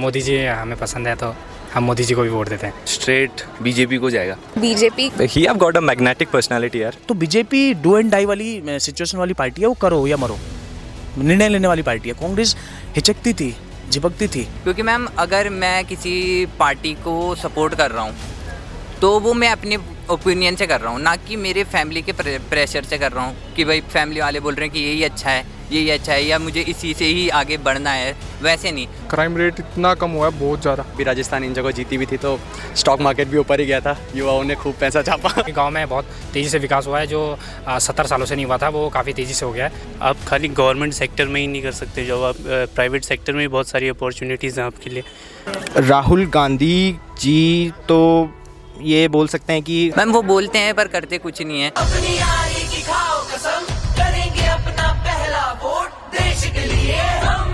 मोदी जी हमें पसंद है तो हम मोदी जी को भी वोट देते हैं। स्ट्रेट बीजेपी को जाएगा। BJP he have got a magnetic personality यार। तो बीजेपी डू एंड डाई वाली सिचुएशन वाली पार्टी है, वो करो या मरो, निर्णय लेने वाली पार्टी है। कांग्रेस हिचकती थी, झिपकती थी। क्योंकि मैम अगर मैं किसी पार्टी को सपोर्ट कर रहा हूँ तो वो मैं अपने ओपिनियन से कर रहा हूँ, ना कि मेरे फैमिली के प्रेशर से कर रहा हूँ कि भाई फैमिली वाले बोल रहे हैं कि यही अच्छा है, यही अच्छा है, या मुझे इसी से ही आगे बढ़ना है, वैसे नहीं। क्राइम रेट इतना कम हुआ है बहुत ज़्यादा। अभी राजस्थान इन जगह जीती भी थी तो स्टॉक मार्केट भी ऊपर ही गया था, युवाओं ने खूब पैसा छापा। गांव में बहुत तेज़ी से विकास हुआ है, जो 70 सालों से नहीं हुआ था वो काफ़ी तेज़ी से हो गया है। आप खाली गवर्नमेंट सेक्टर में ही नहीं कर सकते, जो आप प्राइवेट सेक्टर में भी बहुत सारी अपॉर्चुनिटीज़ हैं आपके लिए। राहुल गांधी जी तो ये बोल सकते हैं कि मैम वो बोलते हैं पर करते कुछ नहीं है। अपनी यारी की खाओ कसम, करेंगे अपना पहला वोट देश के लिए हम।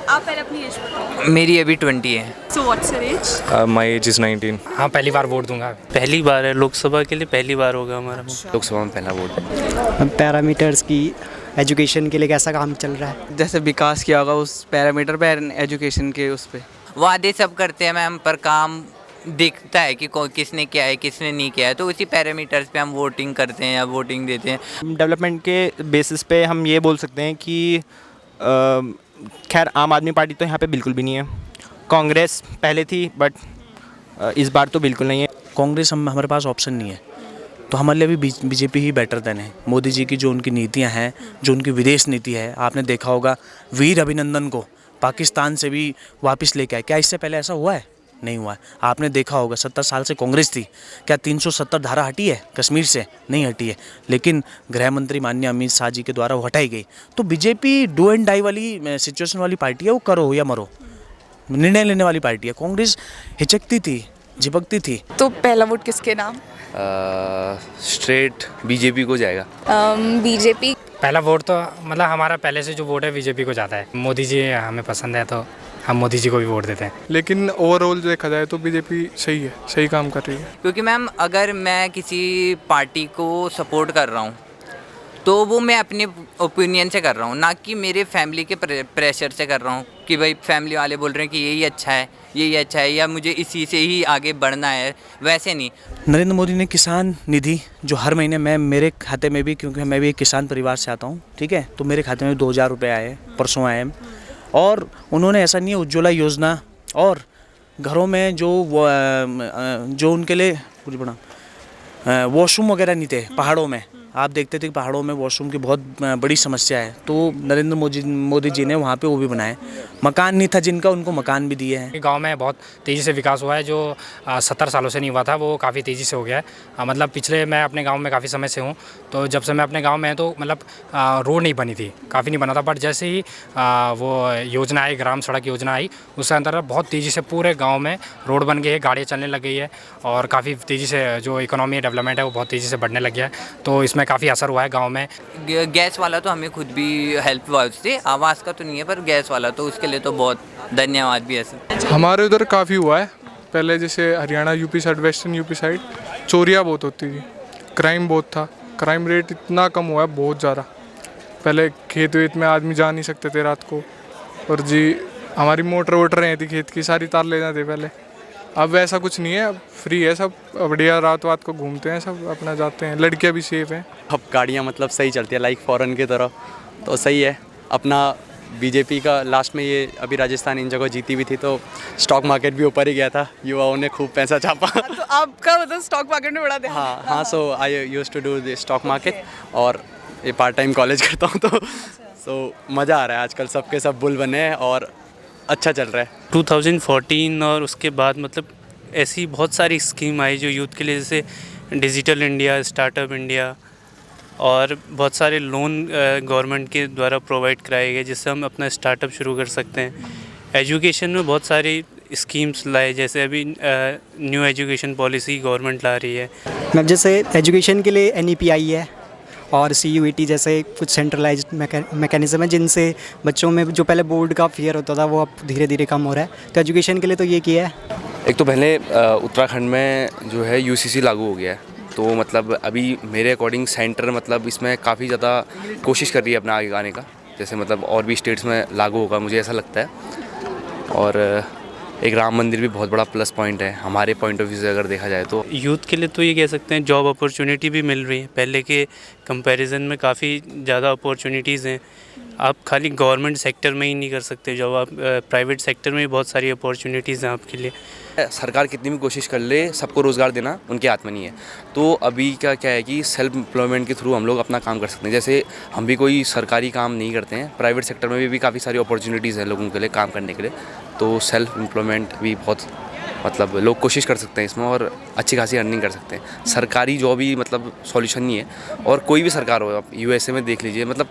आप पहले अपनी एज बताओ। मेरी अभी 20 है। So what's your age? My age is 19। हाँ, पहली बार वोट दूंगा। पहली बार है लोकसभा के लिए, पहली बार होगा हमारा। लोकसभा में पहला वोट। पैरामीटर्स की एजुकेशन के लिए कैसा काम चल रहा है? जैसे विकास किया होगा उस पैरामीटर पे, एजुकेशन के उस पे। वादे सब करते हैं मैम, पर काम दिखता है कि किसने क्या है किसने नहीं किया है, तो उसी पैरामीटर्स पे हम वोटिंग करते हैं या वोटिंग देते हैं। डेवलपमेंट के बेसिस पे हम ये बोल सकते हैं कि खैर आम आदमी पार्टी तो यहाँ पे बिल्कुल भी नहीं है। कांग्रेस पहले थी बट इस बार तो बिल्कुल नहीं है। कांग्रेस हमारे पास ऑप्शन नहीं है, तो हमारे लिए भी बीजेपी ही बेटर देन है। मोदी जी की जो उनकी नीतियाँ हैं, जो उनकी विदेश नीति है, आपने देखा होगा वीर अभिनंदन को पाकिस्तान से भी वापस लेके आए। क्या इससे पहले ऐसा हुआ है? नहीं हुआ है। आपने देखा होगा 70 साल से कांग्रेस थी, क्या 370 धारा हटी है कश्मीर से? नहीं हटी है, लेकिन गृह मंत्री माननीय अमित शाह जी के द्वारा वो हटाई गई। तो बीजेपी डू एंड डाई वाली सिचुएशन वाली पार्टी है, वो करो या मरो, निर्णय लेने वाली पार्टी है। कांग्रेस हिचकती थी, झिपकती थी। तो पहला वोट किसके नाम? स्ट्रेट बीजेपी को जाएगा। बीजेपी। पहला वोट तो मतलब हमारा पहले से जो वोट है बीजेपी को जाता है। मोदी जी हमें पसंद है तो हम मोदी जी को भी वोट देते हैं। लेकिन ओवरऑल देखा जाए तो बीजेपी सही है, सही काम कर रही है। क्योंकि मैम अगर मैं किसी पार्टी को सपोर्ट कर रहा हूँ तो वो मैं अपने ओपिनियन से कर रहा हूँ, ना कि मेरे फैमिली के प्रेशर से कर रहा हूँ कि भाई फैमिली वाले बोल रहे हैं कि यही अच्छा है, यही अच्छा है, या मुझे इसी से ही आगे बढ़ना है, वैसे नहीं। नरेंद्र मोदी ने किसान निधि जो हर महीने मेरे खाते में भी, क्योंकि मैं भी एक किसान परिवार से आता हूँ, ठीक है, तो मेरे खाते में 2000 रुपये आए, परसों आए। और उन्होंने ऐसा नहीं है, उज्ज्वला योजना और घरों में जो उनके लिए पूरी बड़ा वॉशरूम वगैरह नहीं थे पहाड़ों में। आप देखते थे कि पहाड़ों में वॉशरूम की बहुत बड़ी समस्या है, तो नरेंद्र मोदी जी ने वहाँ पे वो भी बनाए। मकान नहीं था जिनका, उनको मकान भी दिए हैं। गांव में बहुत तेज़ी से विकास हुआ है, जो 70 सालों से नहीं हुआ था वो काफ़ी तेज़ी से हो गया है। मतलब पिछले मैं अपने गांव में काफ़ी समय से हूं, तो जब से मैं अपने गांव में तो मतलब रोड नहीं बनी थी, काफ़ी नहीं बना था, बट जैसे ही वो योजना आई, ग्राम सड़क योजना आई, उसके अंदर बहुत तेज़ी से पूरे गाँव में रोड बन गई है, गाड़ियाँ चलने लग गई है, और काफ़ी तेज़ी से जो इकोनॉमी डेवलपमेंट है वो बहुत तेज़ी से बढ़ने लग गया है। तो इसमें काफ़ी असर हुआ है गांव में। गैस वाला तो हमें खुद भी हेल्प हुआ उससे, आवास का तो नहीं है, पर गैस वाला तो उसके लिए तो बहुत धन्यवाद भी है। हमारे उधर काफ़ी हुआ है। पहले जैसे Haryana UP side, western UP side चोरियाँ बहुत होती थी, क्राइम बहुत था। क्राइम रेट इतना कम हुआ है बहुत ज़्यादा। पहले खेत वेत में आदमी जा नहीं सकते थे रात को, और जी हमारी मोटर वोटर रहती थी खेत की, सारी तार ले जाते पहले। अब ऐसा कुछ नहीं है, अब फ्री है सब, बढ़िया रात को घूमते हैं सब, अपना जाते हैं, लड़कियां भी सेफ हैं। अब गाड़ियाँ मतलब सही चलती है, लाइक फॉरेन की तरह, तो सही है। अपना बीजेपी का लास्ट में ये अभी राजस्थान इन जगह जीती भी थी तो स्टॉक मार्केट भी ऊपर ही गया था, युवाओं ने खूब पैसा छापा। तो आपका मतलब स्टॉक मार्केट में बड़ा ध्यान? हाँ, so I used to do the stock market, और ये पार्ट टाइम कॉलेज करता हूँ, तो सो मज़ा आ रहा है। आजकल सबके सब बुल बने हैं और अच्छा चल रहा है। 2014 और उसके बाद मतलब ऐसी बहुत सारी स्कीम आई जो यूथ के लिए, जैसे डिजिटल इंडिया, स्टार्टअप इंडिया, और बहुत सारे लोन गवर्नमेंट के द्वारा प्रोवाइड कराए गए जिससे हम अपना स्टार्टअप शुरू कर सकते हैं। एजुकेशन में बहुत सारी स्कीम्स लाए, जैसे अभी न्यू एजुकेशन पॉलिसी गवर्नमेंट ला रही है। मतलब जैसे एजुकेशन के लिए NEP आई है और CUET जैसे कुछ सेंट्रलाइज्ड मैकेनिज्म है, जिनसे बच्चों में जो पहले बोर्ड का फियर होता था वो अब धीरे धीरे कम हो रहा है। तो एजुकेशन के लिए तो ये किया है। एक तो पहले उत्तराखंड में जो है UCC लागू हो गया है, तो मतलब अभी मेरे अकॉर्डिंग सेंटर मतलब इसमें काफ़ी ज़्यादा कोशिश कर रही है अपना आगे आने का, जैसे मतलब और भी स्टेट्स में लागू होगा मुझे ऐसा लगता है। और एक राम मंदिर भी बहुत बड़ा प्लस पॉइंट है हमारे पॉइंट ऑफ व्यू से अगर देखा जाए तो। यूथ के लिए तो ये कह सकते हैं जॉब अपॉर्चुनिटी भी मिल रही है, पहले के कंपैरिजन में काफ़ी ज़्यादा अपॉर्चुनिटीज़ हैं। आप खाली गवर्नमेंट सेक्टर में ही नहीं कर सकते जॉब, आप प्राइवेट सेक्टर में भी बहुत सारी अपॉर्चुनिटीज़ हैं आपके लिए। सरकार कितनी भी कोशिश कर ले, सबको रोज़गार देना उनके हाथ में नहीं है। तो अभी का क्या है कि सेल्फ एम्प्लॉयमेंट के थ्रू हम लोग अपना काम कर सकते हैं। जैसे हम भी कोई सरकारी काम नहीं करते हैं, प्राइवेट सेक्टर में भी काफ़ी सारी अपॉर्चुनिटीज़ हैं लोगों के लिए काम करने के लिए। तो सेल्फ एम्प्लॉयमेंट भी बहुत मतलब लोग कोशिश कर सकते हैं इसमें और अच्छी खासी अर्निंग कर सकते हैं। सरकारी जॉब ही मतलब सॉल्यूशन नहीं है। और कोई भी सरकार हो, आप यूएसए में देख लीजिए, मतलब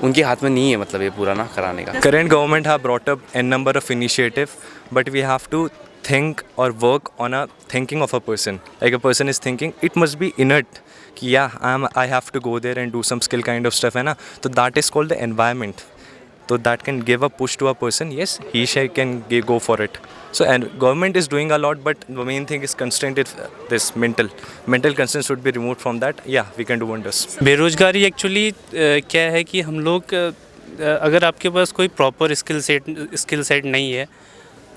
उनके हाथ में नहीं है मतलब ये पूरा ना कराने का। Current government have brought up a number of initiative, but we have to think or work on a thinking of a person. Like a person is thinking, it must be innate. कि yeah, I have to go there and do some skill kind of stuff है ना, तो that is called the environment. So that can give a push to a person. Yes, she can go for it. So and government is doing a lot, but the main thing is constraint is this mental constraints should be removed from that. Yeah, we can do wonders. बेरोज़गारी actually क्या है कि हम लोग अगर आपके पास कोई proper skill set नहीं है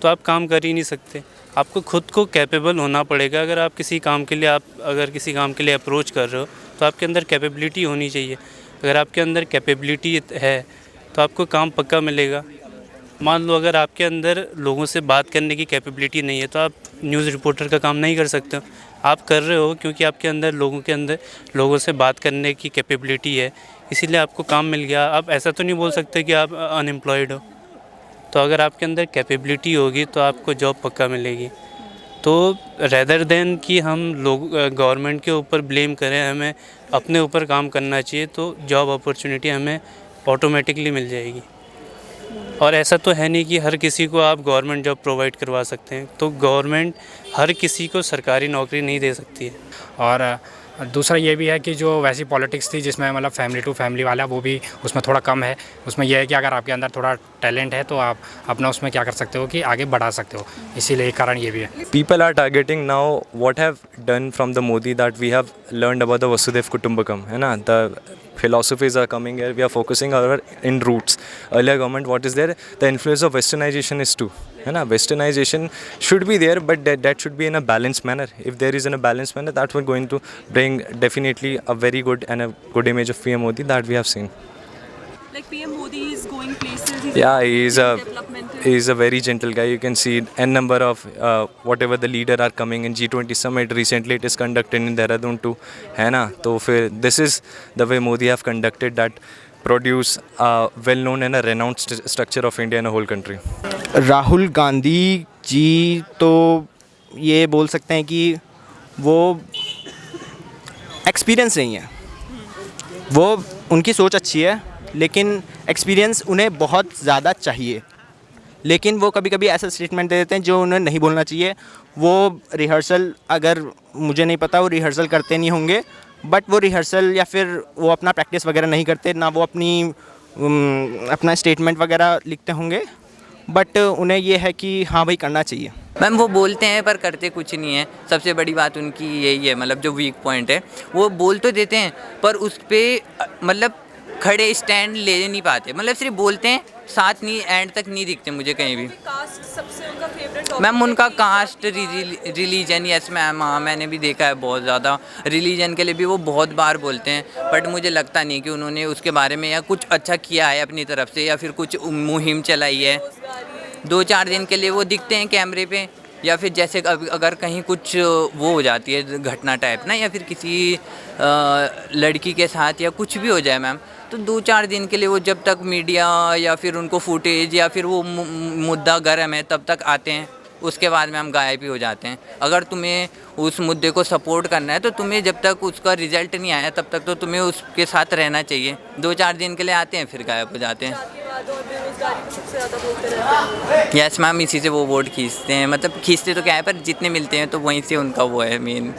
तो आप काम कर ही नहीं सकते। आपको खुद को कैपेबल होना पड़ेगा। अगर किसी काम के लिए अप्रोच कर रहे हो तो आपके अंदर कैपेबिलिटी होनी चाहिए। अगर आपके अंदर कैपेबिलिटी है तो आपको काम पक्का मिलेगा। मान लो अगर आपके अंदर लोगों से बात करने की कैपेबिलिटी नहीं है तो आप न्यूज़ रिपोर्टर का काम नहीं कर सकते हो। आप कर रहे हो क्योंकि आपके अंदर लोगों से बात करने की कैपेबिलिटी है, इसीलिए आपको काम मिल गया। आप ऐसा तो नहीं बोल सकते कि आप अनएम्प्लॉयड हो। तो अगर आपके अंदर कैपेबिलिटी होगी तो आपको जॉब पक्का मिलेगी। तो रेदर देन कि हम लोग गवर्नमेंट के ऊपर ब्लेम करें, हमें अपने ऊपर काम करना चाहिए। तो जॉब अपॉर्चुनिटी हमें ऑटोमेटिकली मिल जाएगी। और ऐसा तो है नहीं कि हर किसी को आप गवर्नमेंट जॉब प्रोवाइड करवा सकते हैं। तो गवर्नमेंट हर किसी को सरकारी नौकरी नहीं दे सकती है। और दूसरा ये भी है कि जो वैसी पॉलिटिक्स थी जिसमें मतलब फैमिली टू फैमिली वाला, वो भी उसमें थोड़ा कम है। उसमें यह है कि अगर आपके अंदर थोड़ा टैलेंट है तो आप अपना उसमें क्या कर सकते हो कि आगे बढ़ा सकते हो। इसीलिए एक कारण ये भी है। People are targeting now what have done from the Modi that we have learned about the Vasudhaiv Kutumbakam, है ना? The philosophies are coming here. We are focusing in roots. Earlier government, what is there? The influence of westernization is too, है ना? Westernization should be there, but that should be in a balanced manner. If there is in a balanced manner, that will going to bring definitely a very good and a good image of PM Modi that we have seen. Like PM Modi is going places. Yeah, he is a very gentle guy. You can see n number of whatever the leader are coming in G20 summit. Recently it is conducted in Dehradun too, है ना? तो फिर this is the way Modi have conducted that produce a well known and a renowned structure of India in a whole country. Rahul Gandhi ji तो ये बोल सकते हैं कि वो एक्सपीरियंस नहीं है। वो उनकी सोच अच्छी है लेकिन एक्सपीरियंस उन्हें बहुत ज़्यादा चाहिए। लेकिन वो कभी कभी ऐसा स्टेटमेंट दे देते हैं जो उन्हें नहीं बोलना चाहिए। वो रिहर्सल, अगर मुझे नहीं पता वो रिहर्सल करते नहीं होंगे, बट वो रिहर्सल या फिर वो अपना प्रैक्टिस वगैरह नहीं करते, ना वो अपना स्टेटमेंट वगैरह लिखते होंगे। बट उन्हें ये है कि हाँ भाई करना चाहिए। मैम वो बोलते हैं पर करते कुछ नहीं है। सबसे बड़ी बात उनकी यही है, मतलब जो वीक पॉइंट है, वो बोल तो देते हैं पर उस पर मतलब खड़े स्टैंड ले नहीं पाते। मतलब सिर्फ बोलते हैं, साथ नहीं, एंड तक नहीं दिखते मुझे कहीं भी। कास्ट सबसे उनका फेवरेट मैम उनका कास्ट, रिलीजन, यस मैम, हाँ मैंने भी देखा है बहुत ज़्यादा। रिलीजन के लिए भी वो बहुत बार बोलते हैं, बट मुझे लगता नहीं कि उन्होंने उसके बारे में या कुछ अच्छा किया है अपनी तरफ से या फिर कुछ मुहिम चलाई है। 2-4 दिन के लिए वो दिखते हैं कैमरे पे, या फिर जैसे अगर कहीं कुछ वो हो जाती है घटना टाइप ना, या फिर किसी लड़की के साथ या कुछ भी हो जाए मैम, तो 2-4 दिन के लिए वो जब तक मीडिया या फिर उनको फुटेज या फिर वो मुद्दा गर्म है तब तक आते हैं। उसके बाद में हम गायब ही हो जाते हैं। अगर तुम्हें उस मुद्दे को सपोर्ट करना है तो तुम्हें जब तक उसका रिजल्ट नहीं आया तब तक तो तुम्हें उसके साथ रहना चाहिए। 2-4 दिन के लिए आते हैं फिर गायब हो जाते हैं। यस मैम, इसी से वो वोट खींचते हैं। मतलब खींचते तो क्या है, पर जितने मिलते हैं तो वहीं से उनका वो है मेन।